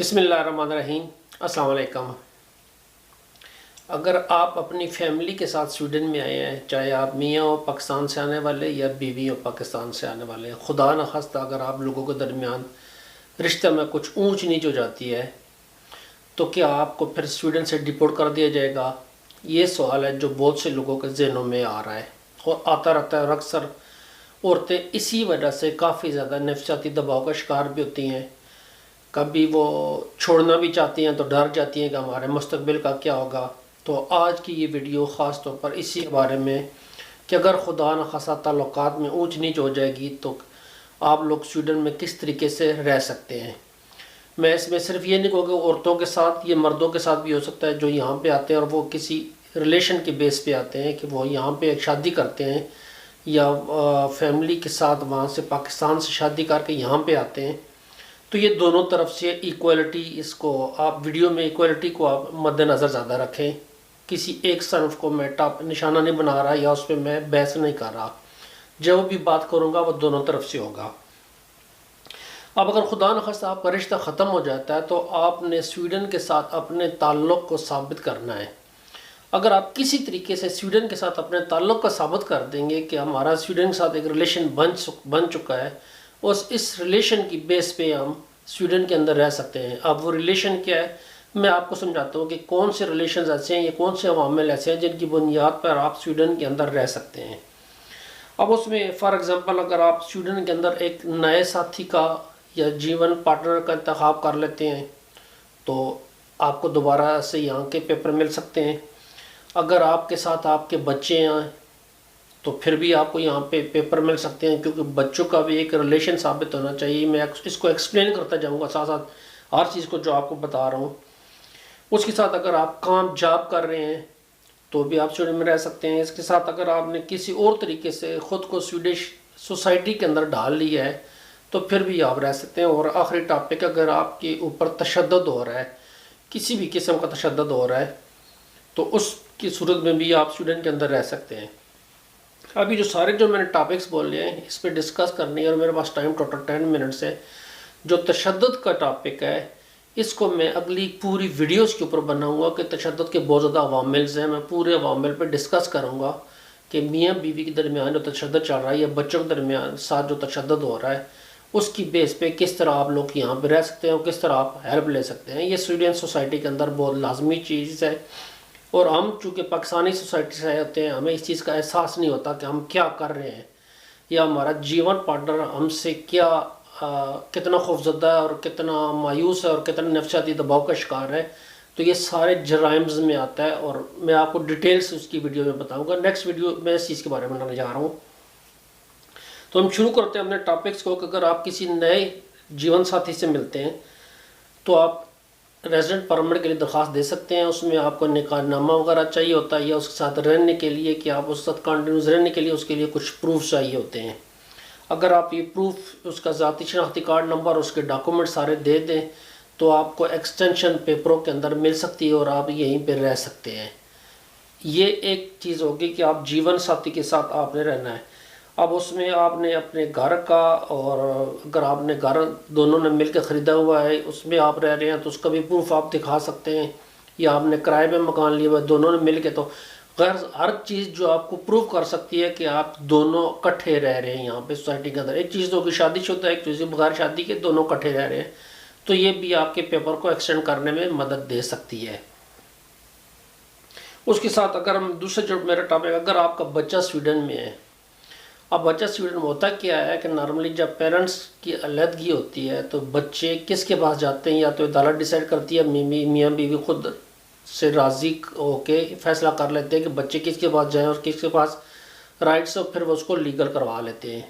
بسم اللہ الرحمن الرحیم۔ السلام علیکم۔ اگر آپ اپنی فیملی کے ساتھ سویڈن میں آئے ہیں، چاہے آپ میاں ہو پاکستان سے آنے والے یا بیوی ہو پاکستان سے آنے والے، خدا نخواستہ اگر آپ لوگوں کے درمیان رشتہ میں کچھ اونچ نیچ ہو جاتی ہے تو کیا آپ کو پھر سویڈن سے ڈپورٹ کر دیا جائے گا؟ یہ سوال ہے جو بہت سے لوگوں کے ذہنوں میں آ رہا ہے اور آتا رہتا ہے، اور اکثر عورتیں اسی وجہ سے کافی زیادہ نفسیاتی دباؤ کا شکار بھی ہوتی ہیں۔ کبھی وہ چھوڑنا بھی چاہتی ہیں تو ڈر جاتی ہیں کہ ہمارے مستقبل کا کیا ہوگا۔ تو آج کی یہ ویڈیو خاص طور پر اسی کے بارے میں کہ اگر خدا نخواستہ تعلقات میں اونچ نیچ ہو جائے گی تو آپ لوگ سویڈن میں کس طریقے سے رہ سکتے ہیں۔ میں اس میں صرف یہ نہیں کہوں کہ عورتوں کے ساتھ، یہ مردوں کے ساتھ بھی ہو سکتا ہے جو یہاں پہ آتے ہیں اور وہ کسی ریلیشن کے بیس پہ آتے ہیں کہ وہ یہاں پہ ایک شادی کرتے ہیں یا فیملی کے ساتھ وہاں سے پاکستان سے شادی کر کے یہاں پہ آتے ہیں۔ تو یہ دونوں طرف سے ایکوالٹی، اس کو آپ ویڈیو میں ایکوالٹی کو آپ مد نظر زیادہ رکھیں۔ کسی ایک صنف کو میں ٹاپ نشانہ نہیں بنا رہا یا اس پہ میں بحث نہیں کر رہا، جو بھی بات کروں گا وہ دونوں طرف سے ہوگا۔ اب اگر خدا نخواستہ آپ کا رشتہ ختم ہو جاتا ہے تو آپ نے سویڈن کے ساتھ اپنے تعلق کو ثابت کرنا ہے۔ اگر آپ کسی طریقے سے سویڈن کے ساتھ اپنے تعلق کو ثابت کر دیں گے کہ ہمارا سویڈن کے ساتھ ایک ریلیشن بن چکا ہے، اس ریلیشن کی بیس پہ ہم سویڈن کے اندر رہ سکتے ہیں۔ اب وہ ریلیشن کیا ہے میں آپ کو سمجھاتا ہوں کہ کون سے ریلیشنز ایسے ہیں یا کون سے عوامل ایسے ہیں جن کی بنیاد پر آپ سویڈن کے اندر رہ سکتے ہیں۔ اب اس میں فار ایگزامپل اگر آپ سویڈن کے اندر ایک نئے ساتھی کا یا جیون پارٹنر کا انتخاب کر لیتے ہیں تو آپ کو دوبارہ سے یہاں کے پیپر مل سکتے ہیں۔ اگر آپ کے ساتھ آپ کے بچے ہیں تو پھر بھی آپ کو یہاں پہ پیپر مل سکتے ہیں، کیونکہ بچوں کا بھی ایک ریلیشن ثابت ہونا چاہیے۔ میں اس کو ایکسپلین کرتا جاؤں گا ساتھ ساتھ ہر چیز کو جو آپ کو بتا رہا ہوں۔ اس کے ساتھ اگر آپ جاب کر رہے ہیں تو بھی آپ سویڈن میں رہ سکتے ہیں۔ اس کے ساتھ اگر آپ نے کسی اور طریقے سے خود کو سویڈش سوسائٹی کے اندر ڈال لیا ہے تو پھر بھی آپ رہ سکتے ہیں۔ اور آخری ٹاپک، اگر آپ کے اوپر تشدد ہو رہا ہے، کسی بھی قسم کا تشدد ہو رہا ہے، تو اس کی صورت میں بھی آپ سویڈن کے اندر رہ سکتے ہیں۔ ابھی جو میں نے ٹاپکس بول رہے ہیں اس پہ ڈسکس کرنی ہے، اور میرے پاس ٹائم ٹوٹل 10 منٹس ہے۔ جو تشدد کا ٹاپک ہے اس کو میں اگلی پوری ویڈیوز کے اوپر بناؤں گا کہ تشدد کے بہت زیادہ عوامل ہیں۔ میں پورے عوامل پہ ڈسکس کروں گا کہ میاں بیوی کے درمیان جو تشدد چل رہا ہے یا بچوں کے درمیان ساتھ جو تشدد ہو رہا ہے اس کی بیس پہ کس طرح آپ لوگ یہاں پہ رہ سکتے ہیں اور کس طرح آپ ہیلپ لے سکتے ہیں۔ یہ سویڈن سوسائٹی کے اندر بہت لازمی چیز ہے، اور ہم چونکہ پاکستانی سوسائٹی سے آئے ہوتے ہیں ہمیں اس چیز کا احساس نہیں ہوتا کہ ہم کیا کر رہے ہیں یا ہمارا جیون پارٹنر ہم سے کتنا خوفزدہ ہے اور کتنا مایوس ہے اور کتنا نفسیاتی دباؤ کا شکار ہے۔ تو یہ سارے جرائمز میں آتا ہے، اور میں آپ کو ڈیٹیلز اس کی ویڈیو میں بتاؤں گا۔ نیکسٹ ویڈیو میں اس چیز کے بارے میں بتانے جا رہا ہوں۔ تو ہم شروع کرتے ہیں اپنے ٹاپکس کو کہ اگر آپ کسی نئے جیون ساتھی سے ملتے ہیں تو آپ ریزیڈنٹ پرمٹ کے لیے درخواست دے سکتے ہیں۔ اس میں آپ کو نکاح نامہ وغیرہ چاہیے ہوتا ہے، یا اس کے ساتھ رہنے کے لیے کہ آپ اس کے ساتھ کنٹینیوس رہنے کے لیے اس کے لیے کچھ پروف چاہیے ہوتے ہیں۔ اگر آپ یہ پروف، اس کا ذاتی شناختی کارڈ نمبر، اس کے ڈاکومنٹ سارے دے دیں تو آپ کو ایکسٹینشن پیپروں کے اندر مل سکتی ہے اور آپ یہیں پہ رہ سکتے ہیں۔ یہ ایک چیز ہوگی کہ آپ جیون ساتھی کے ساتھ آپ نے رہنا ہے۔ اب اس میں آپ نے اپنے گھر کا، اور اگر آپ نے گھر دونوں نے مل کے خریدا ہوا ہے اس میں آپ رہ رہے ہیں تو اس کا بھی پروف آپ دکھا سکتے ہیں، یا آپ نے کرائے پہ مکان لیا ہوا ہے دونوں نے مل کے، تو غیر ہر چیز جو آپ کو پروف کر سکتی ہے کہ آپ دونوں اکٹھے رہ رہے ہیں یہاں پہ سوسائٹی کے اندر۔ ایک چیز ہوگی شادی شدہ، ایک چیز بغیر شادی کے، دونوں اکٹھے رہ رہے ہیں، تو یہ بھی آپ کے پیپر کو ایکسٹینڈ کرنے میں مدد دے سکتی ہے۔ اس کے ساتھ اگر ہم دوسرے جو میرا ٹاپک، اگر آپ کا بچہ سویڈن میں ہے، اب بچہ سویڈن میں ہوتا کیا ہے کہ نارملی جب پیرنٹس کی علیحدگی ہوتی ہے تو بچے کس کے پاس جاتے ہیں، یا تو عدالت ڈیسائیڈ کرتی ہے، میاں بیوی خود سے راضی ہو کے فیصلہ کر لیتے ہیں کہ بچے کس کے پاس جائیں اور کس کے پاس رائٹس ہو، پھر وہ اس کو لیگل کروا لیتے ہیں۔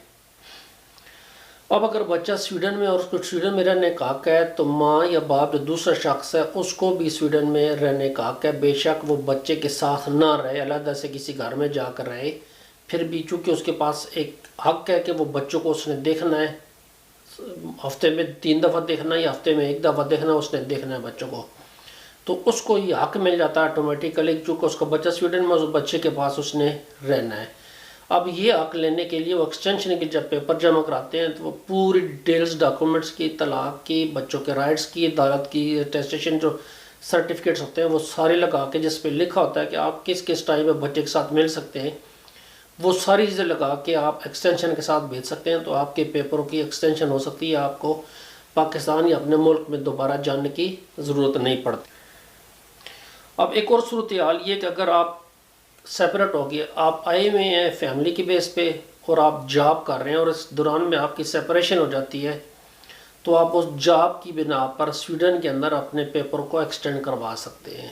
اب اگر بچہ سویڈن میں اور اس کو سویڈن میں رہنے کا حق ہے تو ماں یا باپ جو دوسرا شخص ہے اس کو بھی سویڈن میں رہنے کا حق ہے، بے شک وہ بچے کے ساتھ نہ رہے، علیحدہ سے کسی گھر میں جا کر رہے، پھر بھی چونکہ اس کے پاس ایک حق ہے کہ وہ بچوں کو اس نے دیکھنا ہے، ہفتے میں 3 دفعہ دیکھنا ہے یا ہفتے میں 1 دفعہ دیکھنا ہے، اس نے دیکھنا ہے بچوں کو، تو اس کو یہ حق مل جاتا ہے آٹومیٹیکلی، چونکہ اس کا بچہ سویڈن میں، اس بچے کے پاس اس نے رہنا ہے۔ اب یہ حق لینے کے لیے وہ ایکسٹینشن کے جب پیپر جمع کراتے ہیں تو وہ پوری ڈیٹیلز ڈاکومنٹس کی، طلاق کی، بچوں کے رائٹس کی، عدالت کی اٹیسٹیشن جو سرٹیفکیٹس ہوتے ہیں وہ سارے لگا کے، جس پہ لکھا ہوتا ہے کہ آپ کس کس ٹائم میں بچے کے ساتھ مل سکتے ہیں، وہ ساری چیزیں لگا کے آپ ایکسٹینشن کے ساتھ بھیج سکتے ہیں، تو آپ کے پیپروں کی ایکسٹینشن ہو سکتی ہے، آپ کو پاکستان یا اپنے ملک میں دوبارہ جانے کی ضرورت نہیں پڑتی۔ اب ایک اور صورتحال یہ کہ اگر آپ سیپریٹ ہو گئے، آپ آئے ہوئے ہیں فیملی کی بیس پہ اور آپ جاب کر رہے ہیں اور اس دوران میں آپ کی سیپریشن ہو جاتی ہے، تو آپ اس جاب کی بنا پر سویڈن کے اندر اپنے پیپر کو ایکسٹینڈ کروا سکتے ہیں،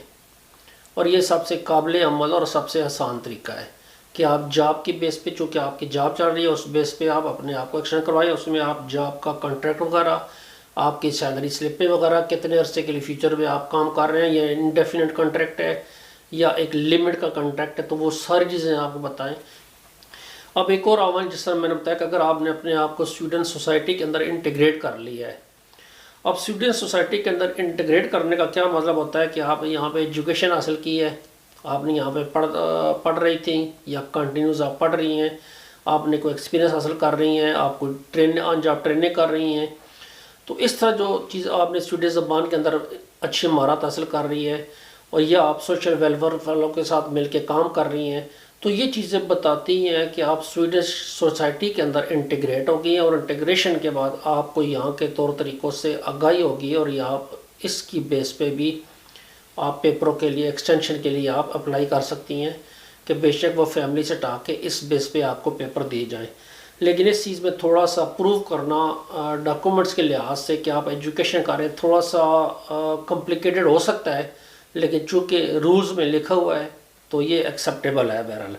اور یہ سب سے قابل عمل اور سب سے آسان طریقہ ہے کہ آپ جاب کی بیس پہ، چونکہ آپ کی جاب چل رہی ہے، اس بیس پہ آپ اپنے آپ کو ایکسٹینڈ کروائیں۔ اس میں آپ جاب کا کانٹریکٹ وغیرہ، آپ کی سیلری سلپیں وغیرہ، کتنے عرصے کے لیے فیوچر میں آپ کام کر رہے ہیں، یا انڈیفینٹ کانٹریکٹ ہے یا ایک لمٹ کا کانٹریکٹ ہے، تو وہ ساری چیزیں آپ کو بتائیں۔ اب ایک اور عمل جس طرح میں نے بتایا کہ اگر آپ نے اپنے آپ کو سویڈن سوسائٹی کے اندر انٹیگریٹ کر لیا ہے، اب سویڈن سوسائٹی کے اندر انٹیگریٹ کرنے کا کیا مطلب ہوتا ہے کہ آپ یہاں پہ ایجوکیشن حاصل کی ہے، آپ نے یہاں پہ پڑھ رہی تھیں یا کنٹینیوز آپ پڑھ رہی ہیں، آپ نے کوئی ایکسپیرینس حاصل کر رہی ہیں، آپ کو آن جاب ٹریننگ کر رہی ہیں، تو اس طرح جو چیز آپ نے سویڈش زبان کے اندر اچھی مہارت حاصل کر رہی ہے، اور یا آپ سوشل ویلفیئر والوں کے ساتھ مل کے کام کر رہی ہیں، تو یہ چیزیں بتاتی ہیں کہ آپ سویڈش سوسائٹی کے اندر انٹیگریٹ ہو گئی ہیں، اور انٹیگریشن کے بعد آپ کو یہاں کے طور طریقوں سے آگاہی ہوگی، اور یہاں اس کی بیس پہ بھی آپ پیپروں کے لیے ایکسٹینشن کے لیے آپ اپلائی کر سکتی ہیں کہ بے شک وہ فیملی سے ہٹا کے اس بیس پہ آپ کو پیپر دیے جائیں۔ لیکن اس چیز میں تھوڑا سا پروو کرنا ڈاکومنٹس کے لحاظ سے کہ آپ ایجوکیشن کر رہے ہیں تھوڑا سا کمپلیکیٹڈ ہو سکتا ہے، لیکن چونکہ رولز میں لکھا ہوا ہے تو یہ ایکسیپٹیبل ہے۔ بہرحال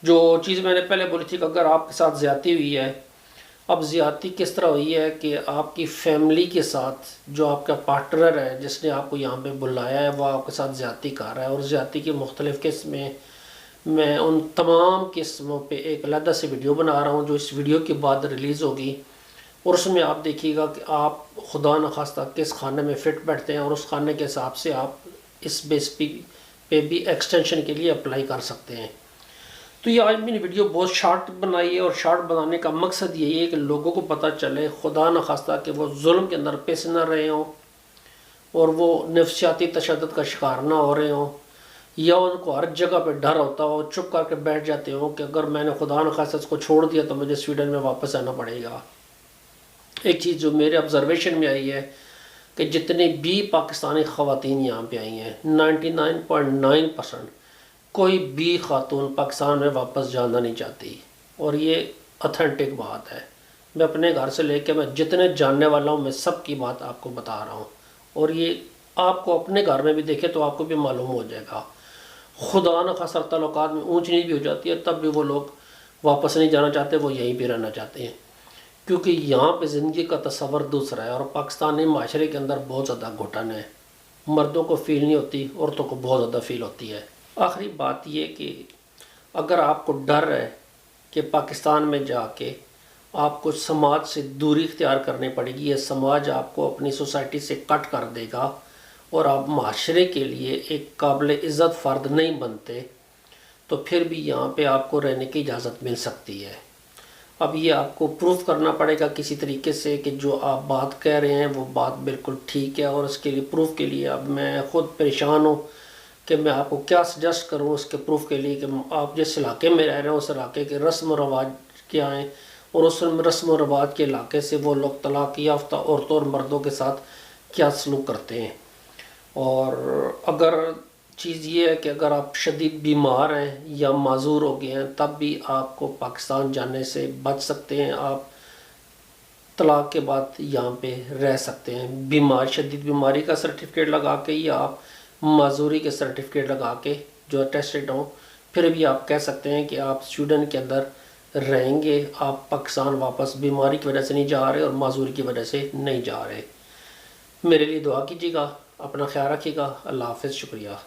جو چیز میں نے پہلے بولی تھی کہ اگر آپ کے ساتھ زیادتی ہوئی ہے، اب زیادتی کس طرح ہوئی ہے کہ آپ کی فیملی کے ساتھ جو آپ کا پارٹنر ہے جس نے آپ کو یہاں پہ بلایا ہے وہ آپ کے ساتھ زیادتی کر رہا ہے، اور زیادتی کی مختلف قسمیں، میں ان تمام قسموں پہ ایک علیحدہ سے ویڈیو بنا رہا ہوں جو اس ویڈیو کے بعد ریلیز ہوگی، اور اس میں آپ دیکھیے گا کہ آپ خدا نخواستہ کس خانے میں فٹ بیٹھتے ہیں، اور اس خانے کے حساب سے آپ اس بیس پہ بھی ایکسٹینشن کے لیے اپلائی کر سکتے ہیں۔ تو یہ آج میں نے ویڈیو بہت شارٹ بنائی ہے، اور شارٹ بنانے کا مقصد یہی ہے کہ لوگوں کو پتہ چلے خدا نخواستہ کہ وہ ظلم کے اندر پیش نہ رہے ہوں، اور وہ نفسیاتی تشدد کا شکار نہ ہو رہے ہوں، یا ان کو ہر جگہ پہ ڈر ہوتا ہو، چپ کر کے بیٹھ جاتے ہوں کہ اگر میں نے خدا نخواستہ اس کو چھوڑ دیا تو مجھے سویڈن میں واپس آنا پڑے گا۔ ایک چیز جو میرے آبزرویشن میں آئی ہے کہ جتنے بھی پاکستانی خواتین یہاں پہ آئی ہیں 99.9% کوئی بھی خاتون پاکستان میں واپس جانا نہیں چاہتی، اور یہ اتھینٹک بات ہے۔ میں اپنے گھر سے لے کے میں جتنے جاننے والا ہوں میں سب کی بات آپ کو بتا رہا ہوں، اور یہ آپ کو اپنے گھر میں بھی دیکھے تو آپ کو بھی معلوم ہو جائے گا۔ خدا نخواستہ تعلقات میں اونچ نیچ بھی ہو جاتی ہے تب بھی وہ لوگ واپس نہیں جانا چاہتے، وہ یہیں پہ رہنا چاہتے ہیں، کیونکہ یہاں پہ زندگی کا تصور دوسرا ہے، اور پاکستانی معاشرے کے اندر بہت زیادہ گھٹن ہے، مردوں کو فیل نہیں ہوتی، عورتوں کو بہت زیادہ فیل ہوتی ہے۔ آخری بات یہ کہ اگر آپ کو ڈر ہے کہ پاکستان میں جا کے آپ کو سماج سے دوری اختیار کرنی پڑے گی، یہ سماج آپ کو اپنی سوسائٹی سے کٹ کر دے گا اور آپ معاشرے کے لیے ایک قابل عزت فرد نہیں بنتے، تو پھر بھی یہاں پہ آپ کو رہنے کی اجازت مل سکتی ہے۔ اب یہ آپ کو پروف کرنا پڑے گا کسی طریقے سے کہ جو آپ بات کہہ رہے ہیں وہ بات بالکل ٹھیک ہے، اور اس کے لیے پروف کے لیے اب میں خود پریشان ہوں کہ میں آپ کو کیا سجیسٹ کروں اس کے پروف کے لیے کہ آپ جس علاقے میں رہ رہے ہیں اس علاقے کے رسم و رواج کیا ہیں، اور اس رسم و رواج کے علاقے سے وہ لوگ طلاق یافتہ عورتوں اور مردوں کے ساتھ کیا سلوک کرتے ہیں۔ اور اگر چیز یہ ہے کہ اگر آپ شدید بیمار ہیں یا معذور ہو گئے ہیں تب بھی آپ کو پاکستان جانے سے بچ سکتے ہیں، آپ طلاق کے بعد یہاں پہ رہ سکتے ہیں، شدید بیماری کا سرٹیفکیٹ لگا کے یا آپ معذوری کے سرٹیفکیٹ لگا کے جو اٹیسٹڈ ہوں، پھر بھی آپ کہہ سکتے ہیں کہ آپ سویڈن کے اندر رہیں گے، آپ پاکستان واپس بیماری کی وجہ سے نہیں جا رہے اور معذوری کی وجہ سے نہیں جا رہے۔ میرے لیے دعا کیجیے گا، اپنا خیال رکھیے گا، اللہ حافظ، شکریہ۔